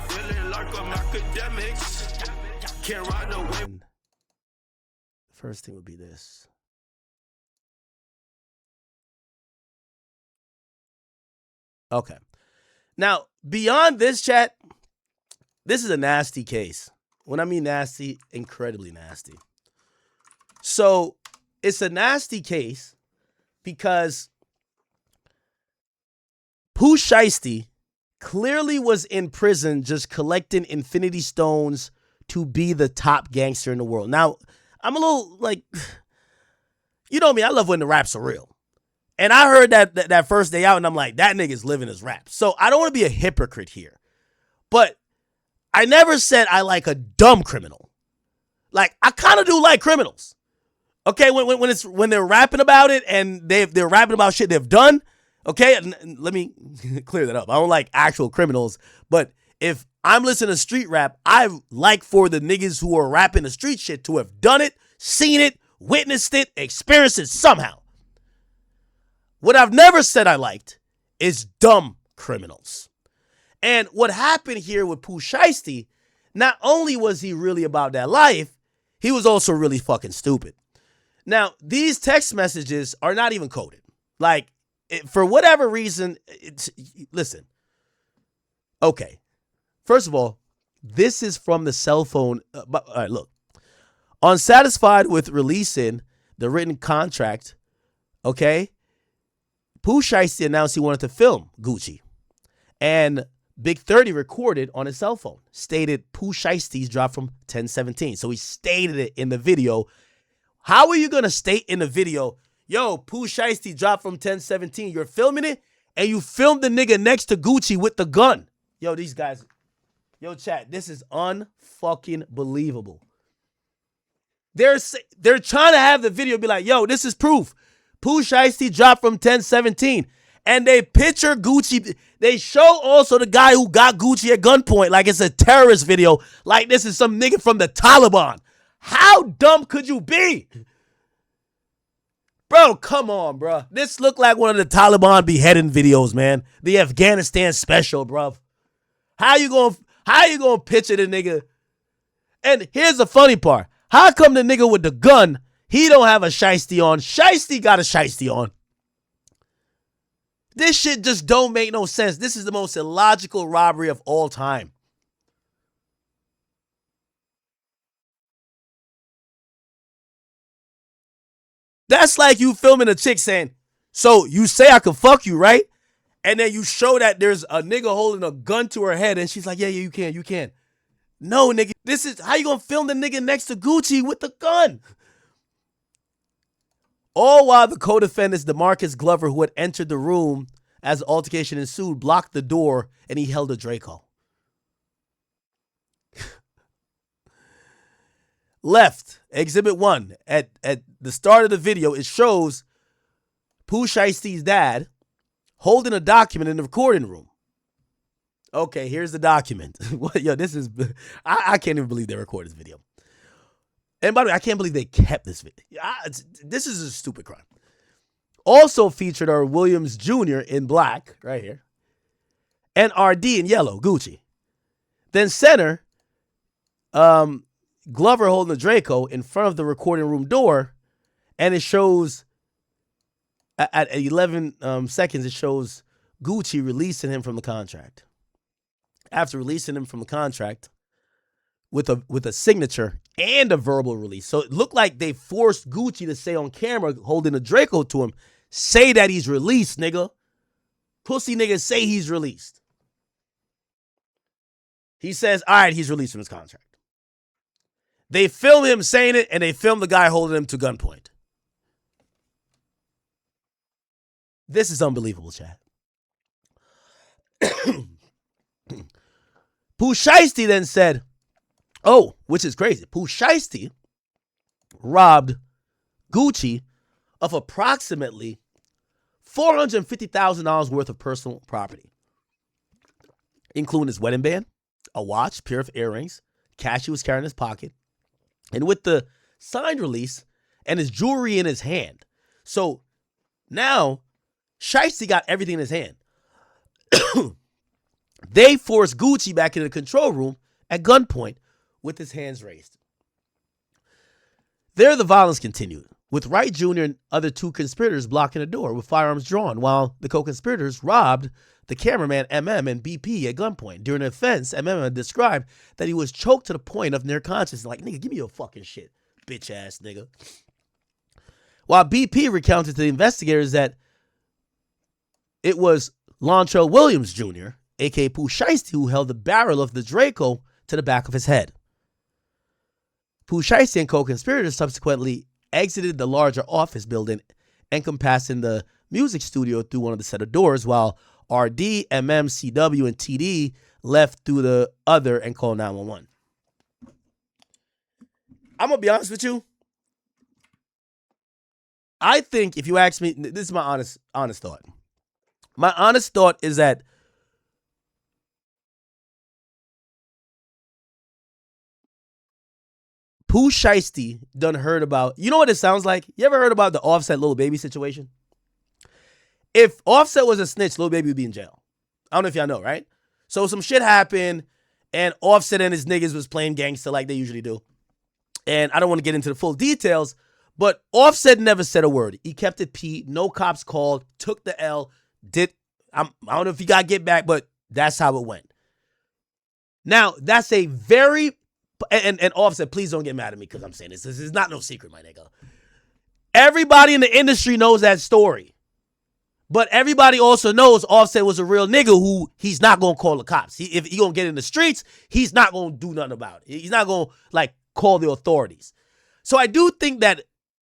feeling like I'm Akademiks. Can't ride no wave. First thing would be this. Okay. Now, beyond this, chat, this is a nasty case. When I mean nasty, incredibly nasty. So, it's a nasty case because Pooh Shiesty clearly was in prison just collecting infinity stones to be the top gangster in the world. Now, I'm a little like, you know me, I love when the raps are real. And I heard that first day out, and I'm like, that nigga's living his rap. So I don't want to be a hypocrite here. But I never said I like a dumb criminal. Like, I kind of do like criminals. Okay, when they're rapping about it and they're rapping about shit they've done. Okay, let me clear that up. I don't like actual criminals. But if I'm listening to street rap, I like for the niggas who are rapping the street shit to have done it, seen it, witnessed it, experienced it somehow. What I've never said I liked is dumb criminals. And what happened here with Pooh Shiesty, not only was he really about that life, he was also really fucking stupid. Now, these text messages are not even coded. Like, for whatever reason, listen. Okay. First of all, this is from the cell phone. All right, look. Unsatisfied with releasing the written contract, okay, Pooh Shiesty announced he wanted to film Gucci. And Big 30 recorded on his cell phone, stated Pooh Shiesty's dropped from 1017. So he stated it in the video. How are you going to state in the video, yo, Pooh Shiesty dropped from 1017. You're filming it, and you filmed the nigga next to Gucci with the gun. Yo, these guys, yo, chat, this is unfucking believable. They're trying to have the video be like, yo, this is proof. Pooh Shiesty dropped from 1017. And they picture Gucci. They show also the guy who got Gucci at gunpoint like it's a terrorist video. Like this is some nigga from the Taliban. How dumb could you be? Bro, come on, bro. This looked like one of the Taliban beheading videos, man. The Afghanistan special, bro. How you gonna picture the nigga? And here's the funny part. How come the nigga with the gun, he don't have a shiesty on? Shiesty got a shiesty on. This shit just don't make no sense. This is the most illogical robbery of all time. That's like you filming a chick saying, so you say I can fuck you, right? And then you show that there's a nigga holding a gun to her head and she's like, yeah, you can. No, nigga, this is how you gonna film the nigga next to Gucci with the gun? All while the co-defendants, DeMarcus Glover, who had entered the room as the altercation ensued, blocked the door and he held a Draco. Left, Exhibit 1. At the start of the video, it shows Pooh Shiesty's dad holding a document in the recording room. Okay, here's the document. Yo, this is... I can't even believe they recorded this video. And by the way, I can't believe they kept this video. This is a stupid crime. Also featured are Williams Jr. in black, right here, and RD in yellow, Gucci. Then center, Glover holding the Draco in front of the recording room door, and it shows, at 11 seconds, it shows Gucci releasing him from the contract. After releasing him from the contract, with a signature and a verbal release. So it looked like they forced Gucci to say on camera, holding a Draco to him, say that he's released, nigga. Pussy nigga, say he's released. He says, all right, he's released from his contract. They film him saying it, and they film the guy holding him to gunpoint. This is unbelievable, chat. Pooh Shiesty then said, oh, which is crazy. Pooh Shiesty robbed Gucci of approximately $450,000 worth of personal property, including his wedding band, a watch, pair of earrings, cash he was carrying in his pocket, and with the signed release and his jewelry in his hand. So now Shiesty got everything in his hand. They forced Gucci back into the control room at gunpoint with his hands raised. There, the violence continued, with Wright Jr. and other 2 conspirators blocking the door with firearms drawn, while the co-conspirators robbed the cameraman MM and BP at gunpoint. During the offense, MM described that he was choked to the point of near consciousness. Like, nigga, give me your fucking shit, bitch ass nigga. While BP recounted to the investigators that it was Lontrell Williams Jr., a.k.a. Pooh Shiesty, who held the barrel of the Draco to the back of his head. Pooh Shiesty and co-conspirators subsequently exited the larger office building, encompassing the music studio through one of the set of doors, while RD, MM, CW, and TD left through the other and called 911. I'm going to be honest with you. I think if you ask me, this is my honest thought. My honest thought is that Pooh Shiesty done heard about, you know what it sounds like? You ever heard about the Offset Lil Baby situation? If Offset was a snitch, Lil Baby would be in jail. I don't know if y'all know, right? So some shit happened, and Offset and his niggas was playing gangster like they usually do. And I don't want to get into the full details, but Offset never said a word. He kept it P. No cops called, took the L, I don't know if he got get back, but that's how it went. Now, that's a very, and Offset, please don't get mad at me because I'm saying this. This is not no secret, my nigga. Everybody in the industry knows that story. But everybody also knows Offset was a real nigga who he's not going to call the cops. If he going to get in the streets, he's not going to do nothing about it. He's not going to, like, call the authorities. So I do think that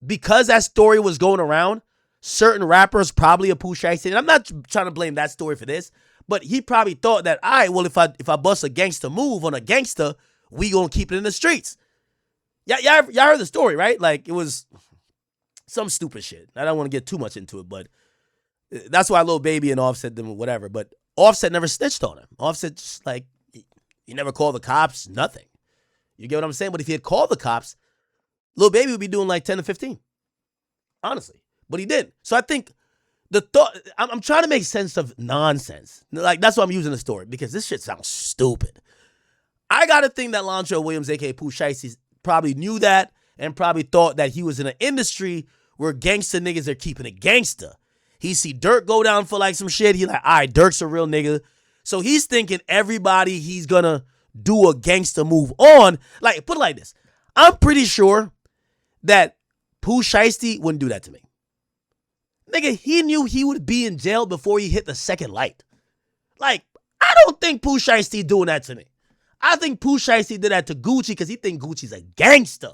because that story was going around, certain rappers, probably a Pooh Shiesty, and I'm not trying to blame that story for this, but he probably thought that, all right, well, if I bust a gangster move on a gangster, we going to keep it in the streets. Y'all heard the story, right? Like, it was some stupid shit. I don't want to get too much into it, but that's why Lil Baby and Offset them or whatever. But Offset never snitched on him. Offset just, like, he never called the cops, nothing. You get what I'm saying? But if he had called the cops, Lil Baby would be doing like 10 to 15. Honestly. But he didn't. So I think the thought, I'm trying to make sense of nonsense. Like, that's why I'm using the story, because this shit sounds stupid. I got to think that Lontrell Williams, a.k.a. Pooh Shiesty, probably knew that and probably thought that he was in an industry where gangster niggas are keeping it gangster. He see Dirk go down for like some shit. He like, all right, Dirk's a real nigga. So he's thinking everybody he's going to do a gangster move on. Like, put it like this. I'm pretty sure that Pooh Shiesty wouldn't do that to me. Nigga, he knew he would be in jail before he hit the second light. Like, I don't think Pooh Shiesty doing that to me. I think Pooh Shiesty did that to Gucci because he think Gucci's a gangster.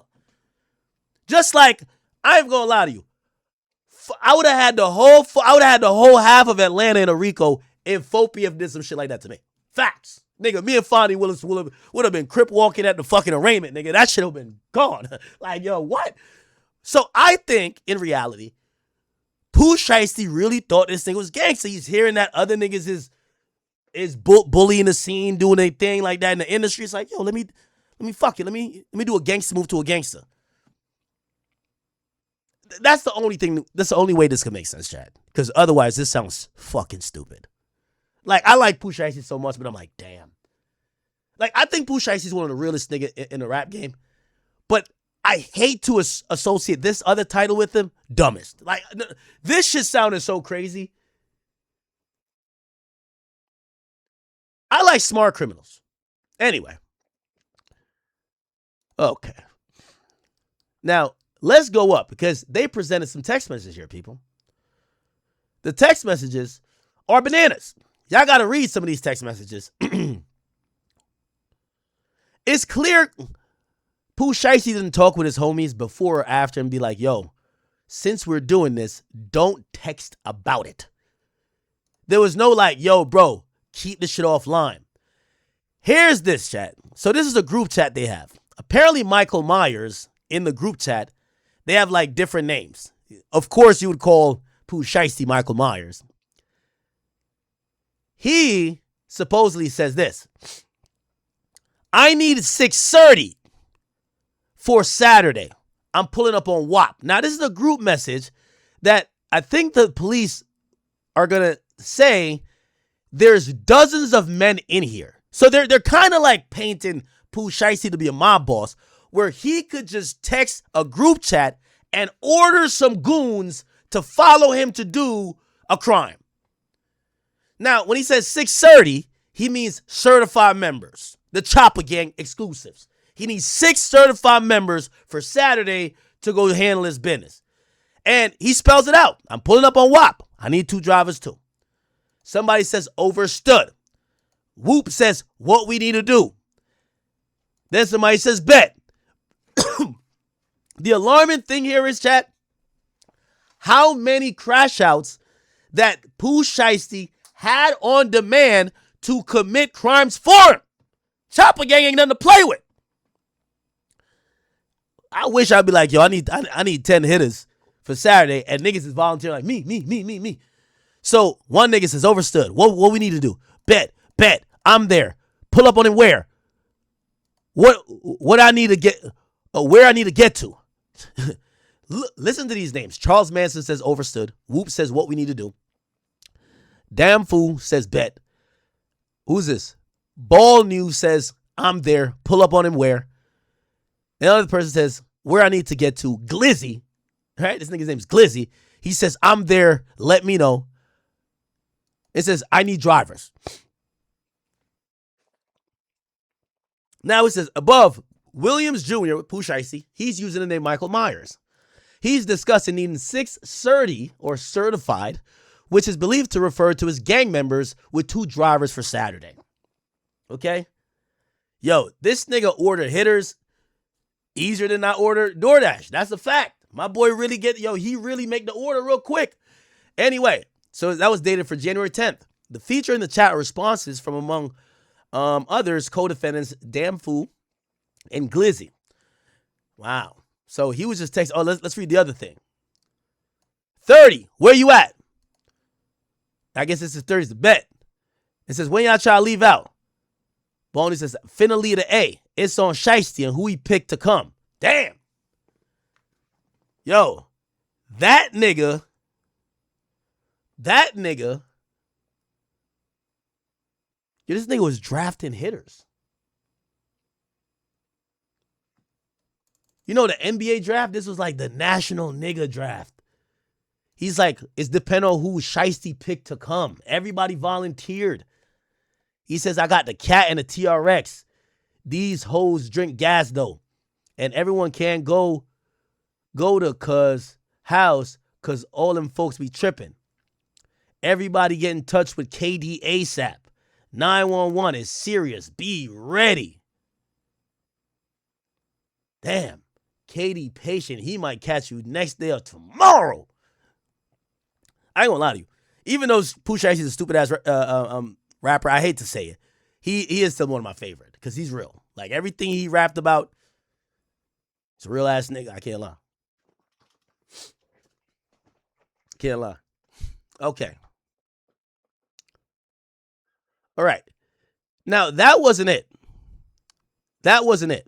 Just like, I ain't gonna lie to you. I would have had the whole half of Atlanta and Rico if Fopiev did some shit like that to me. Facts. Nigga, me and Fonnie Willis would have been crip walking at the fucking arraignment, nigga. That shit would have been gone. Like, yo, what? So I think, in reality, Pooh Shiesty really thought this thing was gangster. He's hearing that other niggas is bullying the scene, doing a thing like that in the industry. It's like, yo, let me fuck it. Let me do a gangster move to a gangster. That's the only thing. That's the only way this could make sense, Chad. Because otherwise, this sounds fucking stupid. Like, I like Pooh Shiesty so much, but I'm like, damn. Like, I think Pooh Shiesty is one of the realest niggas in the rap game. But I hate to associate this other title with him. Dumbest. Like, this shit sounded so crazy. I like smart criminals. Anyway. Okay. Now, let's go up because they presented some text messages here, people. The text messages are bananas. Y'all got to read some of these text messages. It's clear Pooh Shiesty didn't talk with his homies before or after and be like, yo, since we're doing this, don't text about it. There was no like, yo, bro, keep this shit offline. Here's this chat. So this is a group chat they have. Apparently Michael Myers in the group chat, they have like different names. Of course, you would call Pooh Shiesty Michael Myers. He supposedly says this. I need 6:30 for Saturday. I'm pulling up on WAP. Now, this is a group message that I think the police are going to say there's dozens of men in here. So they're kind of like painting Pooh Shiesty to be a mob boss, where he could just text a group chat and order some goons to follow him to do a crime. Now, when he says 630, he means certified members, the Chopper Gang exclusives. He needs 6 certified members for Saturday to go handle his business. And he spells it out. I'm pulling up on WAP. I need 2 drivers too. Somebody says overstood. Whoop says what we need to do. Then somebody says bet. The alarming thing here is, chat, how many crash outs that Pooh Shiesty had on demand to commit crimes for him. Chopper Gang ain't nothing to play with. I wish I'd be like, yo, I need 10 hitters for Saturday, and niggas is volunteering like me. So one nigga says overstood. What we need to do? Bet. I'm there. Pull up on him where? What I need to get, where I need to get to. Listen to these names. Charles Manson says overstood. Whoop says what we need to do. Damn Fool says bet. Who's this? Ball News says I'm there. Pull up on him where. Another person says where I need to get to. Glizzy. Right? This nigga's name's Glizzy. He says I'm there. Let me know. It says I need drivers. Now it says above, Williams Jr. with Pooh Shiesty. He's using the name Michael Myers. He's discussing needing 6 certi or certified, which is believed to refer to his gang members with 2 drivers for Saturday. Okay? Yo, this nigga ordered hitters easier than I ordered DoorDash. That's a fact. My boy really he really make the order real quick. Anyway, so that was dated for January 10th. The feature in the chat are responses from among others, co-defendants Damn Fool and Glizzy. Wow. So he was just texting. Oh, let's read the other thing. 30, where you at? I guess this is 30's the bet. It says, when y'all try to leave out? Boney says, finna lead the A. It's on Shiesty and who he picked to come. Damn. Yo, that nigga. Yo, this nigga was drafting hitters. You know the NBA draft? This was like the national nigga draft. He's like, it's depending on who Shiesty picked to come. Everybody volunteered. He says, I got the cat and the TRX. These hoes drink gas though. And everyone can go to cuz house cuz all them folks be tripping. Everybody get in touch with KD ASAP. 911 is serious. Be ready. Damn. KD patient. He might catch you next day or tomorrow. I ain't gonna lie to you. Even though Pooh Shiesty is a stupid ass rapper, I hate to say it. He is still one of my favorite because he's real. Like everything he rapped about, it's a real ass nigga. I can't lie. Can't lie. Okay. All right. Now, that wasn't it. That wasn't it.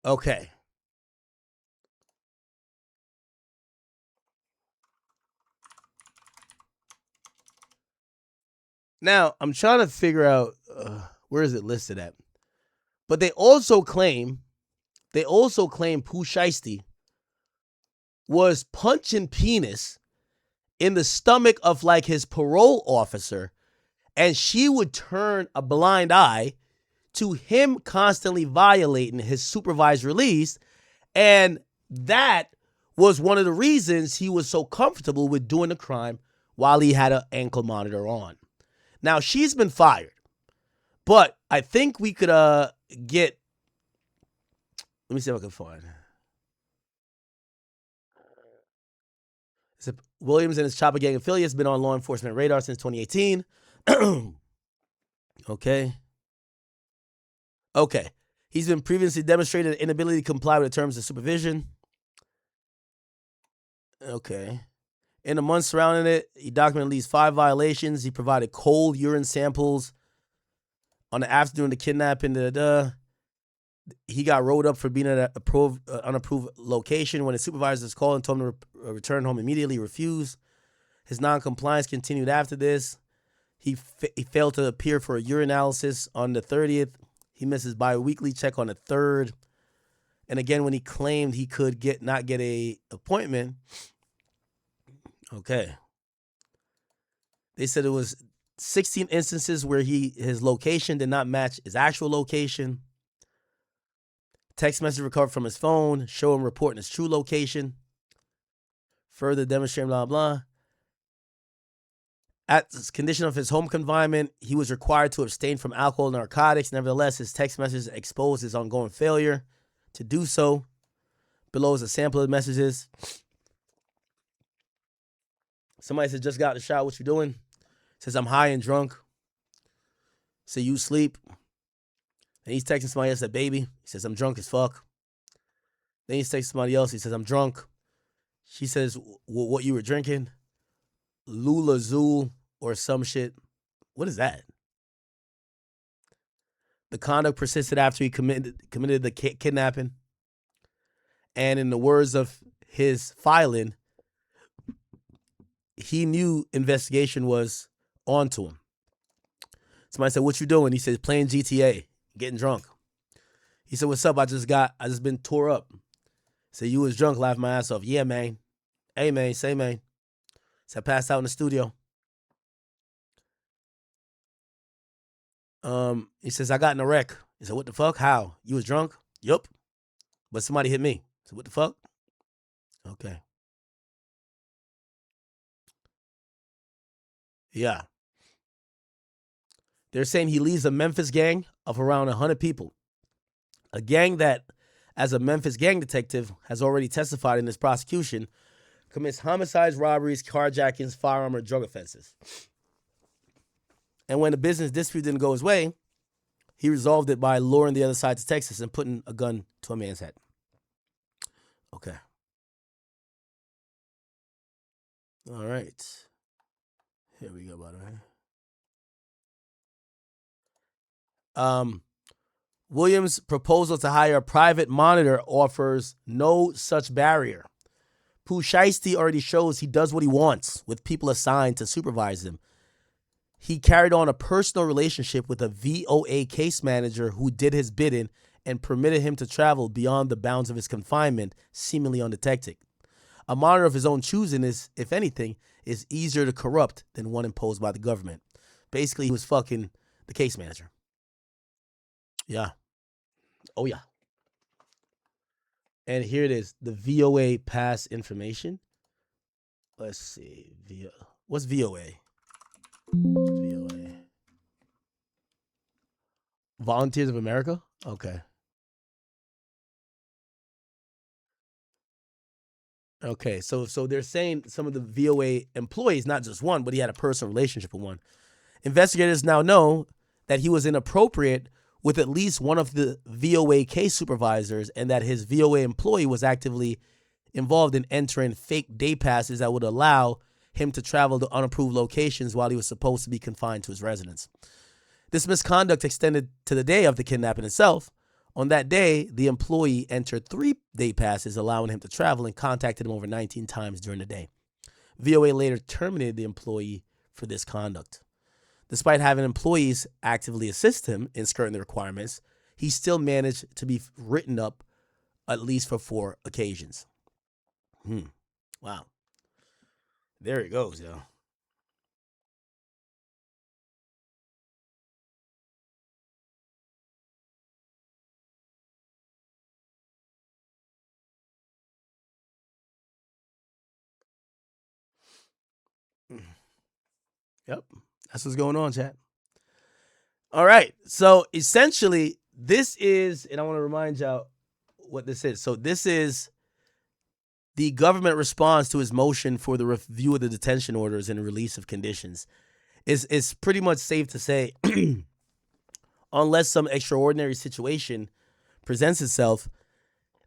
Okay. Now, I'm trying to figure out where is it listed at. But they also claim Pooh Shiesty was punching penis in the stomach of like his parole officer, and she would turn a blind eye to him constantly violating his supervised release, and that was one of the reasons he was so comfortable with doing the crime while he had an ankle monitor on. Now, she's been fired, but I think we could get, let me see if I can find. Williams and his Chopper Gang affiliates been on law enforcement radar since 2018. Okay. He's been previously demonstrated inability to comply with the terms of supervision. Okay. In the months surrounding it, he documented at least 5 violations. He provided cold urine samples on the afternoon of the kidnapping. He got rolled up for being at an unapproved location. When his supervisors called and told him to return home immediately, he refused. His non-compliance continued after this. He failed to appear for a urinalysis on the 30th. He missed his bi-weekly check on the 3rd. And again, when he claimed he could not get a appointment, okay. They said it was 16 instances where his location did not match his actual location. Text message recovered from his phone, show him reporting his true location. Further demonstrating blah, blah. At the condition of his home confinement, he was required to abstain from alcohol and narcotics. Nevertheless, his text messages exposed his ongoing failure to do so. Below is a sample of the messages. Somebody says, just got out of the shower. What you doing? Says, I'm high and drunk. Say, you sleep. And he's texting somebody else, that baby. He says, I'm drunk as fuck. Then he's texting somebody else. He says, I'm drunk. She says, what you were drinking? Lula Zool or some shit. What is that? The conduct persisted after he committed the kidnapping. And in the words of his filing, he knew investigation was onto him. Somebody said, what you doing? He said, playing GTA, getting drunk. He said, what's up? I just been tore up. Said, you was drunk, laughing my ass off. Yeah, man. Hey, man, say, man. Said, I passed out in the studio. He says, I got in a wreck. He said, what the fuck? How? You was drunk? Yup. But somebody hit me. So what the fuck? Okay. Yeah. They're saying he leads a Memphis gang of around 100 people. A gang that, as a Memphis gang detective, has already testified in this prosecution, commits homicides, robberies, carjackings, firearm, or drug offenses. And when the business dispute didn't go his way, he resolved it by luring the other side to Texas and putting a gun to a man's head. Okay. All right. Here we go, by the way. Williams' proposal to hire a private monitor offers no such barrier. Pooh Shiesty already shows he does what he wants with people assigned to supervise him. He carried on a personal relationship with a VOA case manager who did his bidding and permitted him to travel beyond the bounds of his confinement, seemingly undetected. A monitor of his own choosing is, if anything, is easier to corrupt than one imposed by the government. Basically, he was fucking the case manager. Yeah. Oh, yeah. And here it is, the VOA pass information. Let's see. What's VOA? VOA. Volunteers of America? Okay. Okay, so they're saying some of the VOA employees, not just one, but he had a personal relationship with one. Investigators now know that he was inappropriate with at least one of the VOA case supervisors and that his VOA employee was actively involved in entering fake day passes that would allow him to travel to unapproved locations while he was supposed to be confined to his residence. This misconduct extended to the day of the kidnapping itself. On that day, the employee entered 3 day passes, allowing him to travel, and contacted him over 19 times during the day. VOA later terminated the employee for this conduct. Despite having employees actively assist him in skirting the requirements, he still managed to be written up at least for 4 occasions. Wow. There it goes, yo. Yep. That's what's going on, chat. All right. So essentially, this is, and I want to remind y'all what this is. So this is the government response to his motion for the review of the detention orders and release of conditions. It's pretty much safe to say, unless some extraordinary situation presents itself,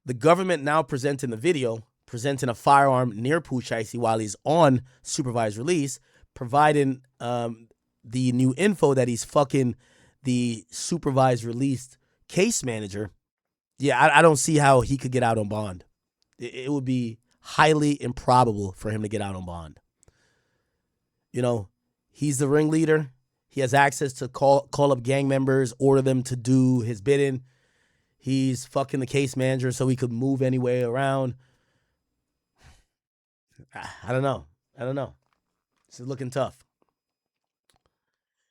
the government now presenting the video, presenting a firearm near Pooh Shiesty while he's on supervised release, providing the new info that he's fucking the supervised released case manager, Yeah, I don't see how he could get out on bond. It would be highly improbable for him to get out on bond. You know, he's the ringleader. He has access to call up gang members, order them to do his bidding. He's fucking the case manager so he could move any way around. I don't know. This is looking tough.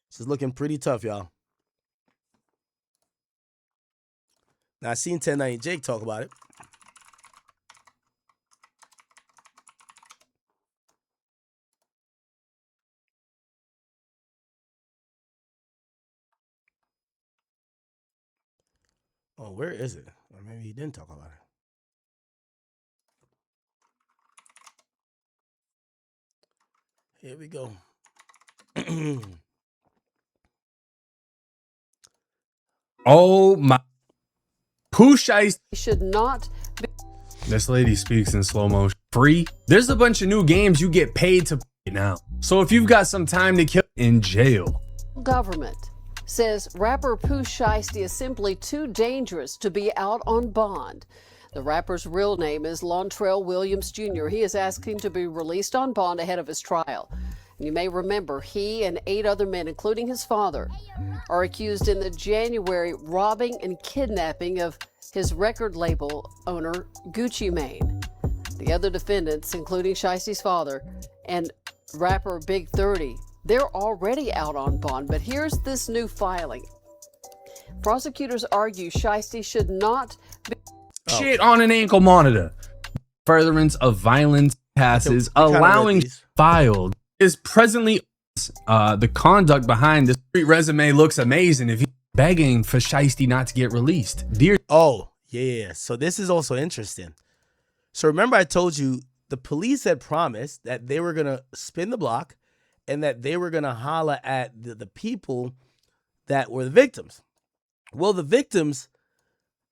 This is looking pretty tough, y'all. Now, I seen 1090 Jake talk about it. Oh, where is it? Or maybe he didn't talk about it. Here we go. Oh my. Pooh Shiesty should not be. This lady speaks in slow motion. Free. There's a bunch of new games you get paid to play now. So if you've got some time to kill in jail. Government says rapper Pooh Shiesty is simply too dangerous to be out on bond. The rapper's real name is Lontrell Williams Jr. He is asking to be released on bond ahead of his trial. You may remember he and 8 other men, including his father, are accused in the January robbing and kidnapping of his record label owner, Gucci Mane. The other defendants, including Shiesty's father and rapper Big 30, they're already out on bond, but here's this new filing. Prosecutors argue Shiesty should not be Shit on an ankle monitor. Furtherance of violence passes, allowing filed is presently the conduct behind this street resume looks amazing if he's begging for Shiesty not to get released. Dear Yeah. So this is also interesting. So remember I told you the police had promised that they were going to spin the block and that they were going to holler at the people that were the victims. Well, the victims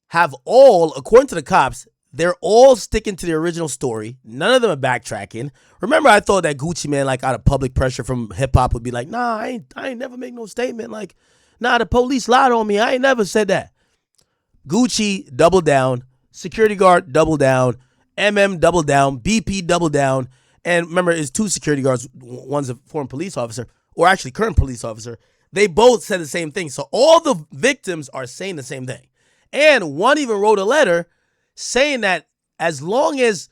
have all, according to the cops, they're all sticking to the original story. None of them are backtracking. Remember, I thought that Gucci Mane, like out of public pressure from hip hop, would be like, nah, I ain't never make no statement. Like, nah, the police lied on me. I ain't never said that. Gucci doubled down. Security guard doubled down. Doubled down. BP doubled down. And remember, it's 2 security guards. One's a former police officer, or actually current police officer. They both said the same thing. So all the victims are saying the same thing. And one even wrote a letter saying that as long as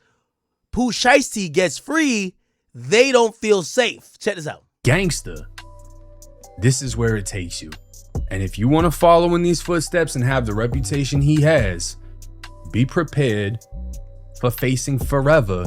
Pooh Shiesty gets free, they don't feel safe. Check this out. Gangster, this is where it takes you. And if you want to follow in these footsteps and have the reputation he has, be prepared for facing forever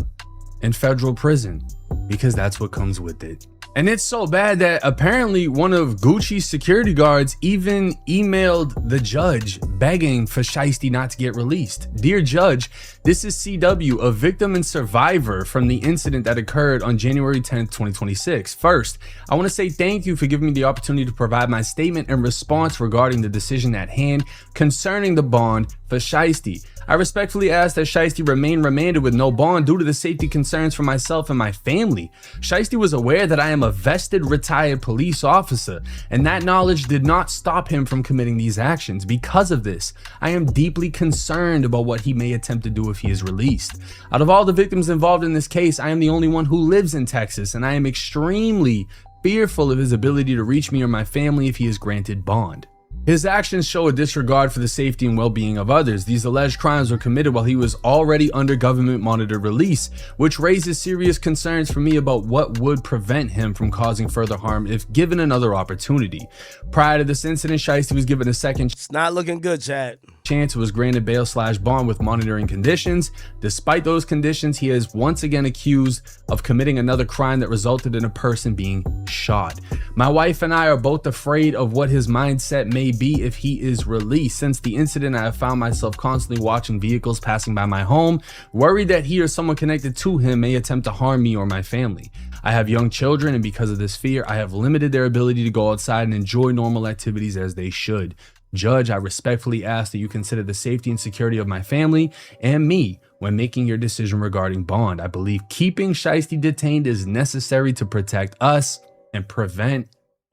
in federal prison, because that's what comes with it. And it's so bad that apparently one of Gucci's security guards even emailed the judge begging for Shiesty not to get released. Dear Judge, this is CW, a victim and survivor from the incident that occurred on January 10th, 2026. First, I want to say thank you for giving me the opportunity to provide my statement and response regarding the decision at hand concerning the bond for Shiesty. I respectfully ask that Shiesty remain remanded with no bond due to the safety concerns for myself and my family. Shiesty was aware that I am a vested retired police officer, and that knowledge did not stop him from committing these actions. Because of this, I am deeply concerned about what he may attempt to do if he is released. Out of all the victims involved in this case, I am the only one who lives in Texas, and I am extremely fearful of his ability to reach me or my family if he is granted bond. His actions show a disregard for the safety and well-being of others. These alleged crimes were committed while he was already under government monitored release, which raises serious concerns for me about what would prevent him from causing further harm if given another opportunity. Prior to this incident, Shiesty was given a second It's not looking good, Chad. chance, was granted bail/bond with monitoring conditions. Despite those conditions, he is once again accused of committing another crime that resulted in a person being shot. My wife and I are both afraid of what his mindset may be if he is released. Since the incident, I have found myself constantly watching vehicles passing by my home, worried that he or someone connected to him may attempt to harm me or my family. I have young children, and because of this fear, I have limited their ability to go outside and enjoy normal activities as they should. Judge, I respectfully ask that you consider the safety and security of my family and me when making your decision regarding bond. I believe keeping Shiesty detained is necessary to protect us and prevent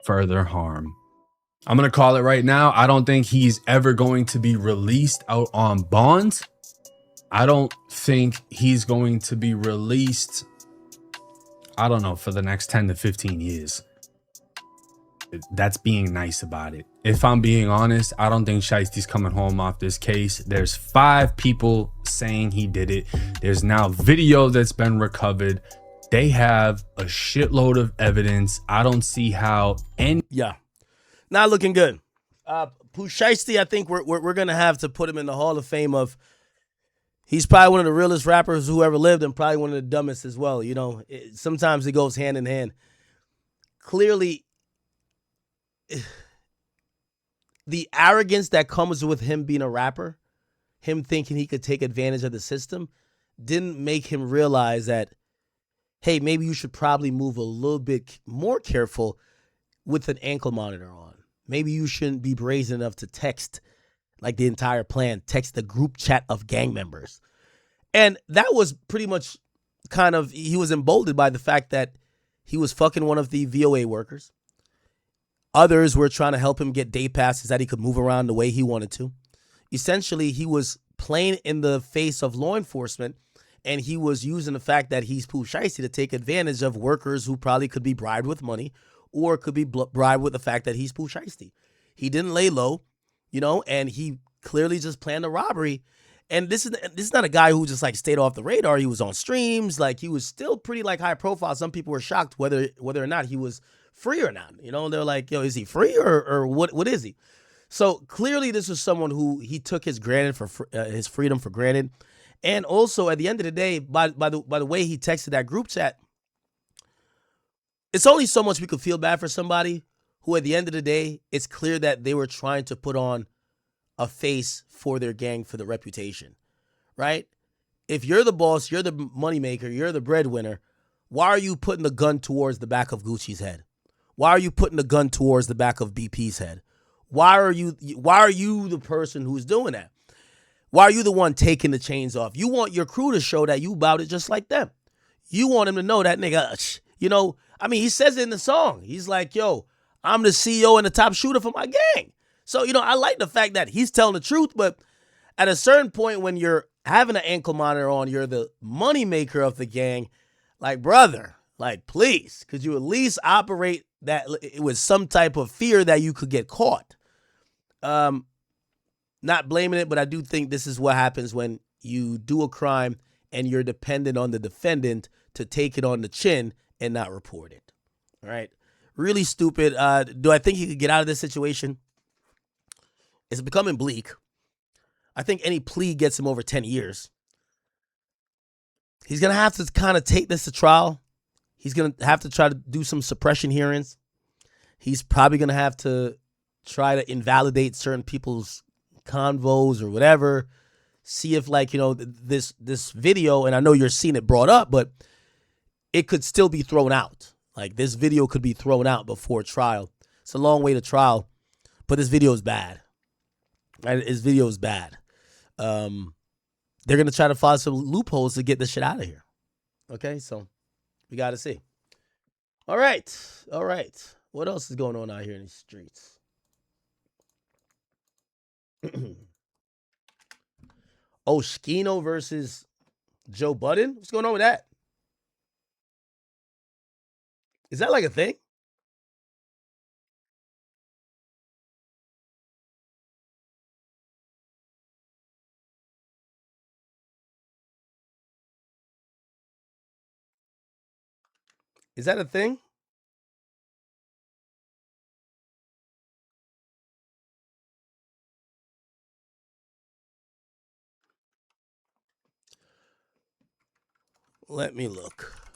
further harm. I'm going to call it right now. I don't think he's ever going to be released out on bond. I don't think he's going to be released, I don't know, for the next 10 to 15 years. That's being nice about it. If I'm being honest, I don't think Shiesty's coming home off this case. There's 5 people saying he did it. There's now video that's been recovered. They have a shitload of evidence. I don't see how any... Yeah. Not looking good. Pooh Shiesty, I think we're gonna have to put him in the Hall of Fame of. He's probably one of the realest rappers who ever lived, and probably one of the dumbest as well. You know, sometimes it goes hand in hand. Clearly, the arrogance that comes with him being a rapper, him thinking he could take advantage of the system, didn't make him realize that, hey, maybe you should probably move a little bit more careful with an ankle monitor on. Maybe you shouldn't be brazen enough to text like the entire plan, text the group chat of gang members. And that was pretty much kind of, he was emboldened by the fact that he was fucking one of the VOA workers. Others were trying to help him get day passes that he could move around the way he wanted to. Essentially, he was playing in the face of law enforcement, and he was using the fact that he's Pooh Shiesty to take advantage of workers who probably could be bribed with money or could be bribed with the fact that he's Pooh Shiesty. He didn't lay low, you know, and he clearly just planned a robbery. And this is not a guy who just like stayed off the radar. He was on streams, like he was still pretty like high profile. Some people were shocked whether or not he was free or not. You know, they're like, yo, is he free or what is he? So clearly this was someone who he took his his freedom for granted. And also at the end of the day, by the way he texted that group chat, it's only so much we could feel bad for somebody who at the end of the day, it's clear that they were trying to put on a face for their gang, for the reputation, right? If you're the boss, you're the moneymaker, you're the breadwinner, why are you putting the gun towards the back of Gucci's head? Why are you putting the gun towards the back of BP's head? Why are you the person who's doing that? Why are you the one taking the chains off? You want your crew to show that you about it just like them. You want him to know that nigga, you know, I mean, he says it in the song. He's like, yo, I'm the CEO and the top shooter for my gang. So, you know, I like the fact that he's telling the truth, but at a certain point when you're having an ankle monitor on, you're the money maker of the gang, like, brother, like, please, could you at least operate that with some type of fear that you could get caught? Not blaming it, but I do think this is what happens when you do a crime and you're dependent on the defendant to take it on the chin and not report it. All right. Really stupid. Do I think he could get out of this situation? It's becoming bleak. I think any plea gets him over 10 years. He's going to have to kind of take this to trial. He's going to have to try to do some suppression hearings. He's probably going to have to try to invalidate certain people's convos or whatever. See if, like, you know, this video, and I know you're seeing it brought up, but it could still be thrown out. Like, this video could be thrown out before trial. It's a long way to trial, but this video is bad. Right? This video is bad. They're going to try to find some loopholes to get this shit out of here. Okay, so we got to see. All right. What else is going on out here in the streets? Oh, Skino versus Joe Budden? What's going on with that? Is that like a thing? Is that a thing? Let me look.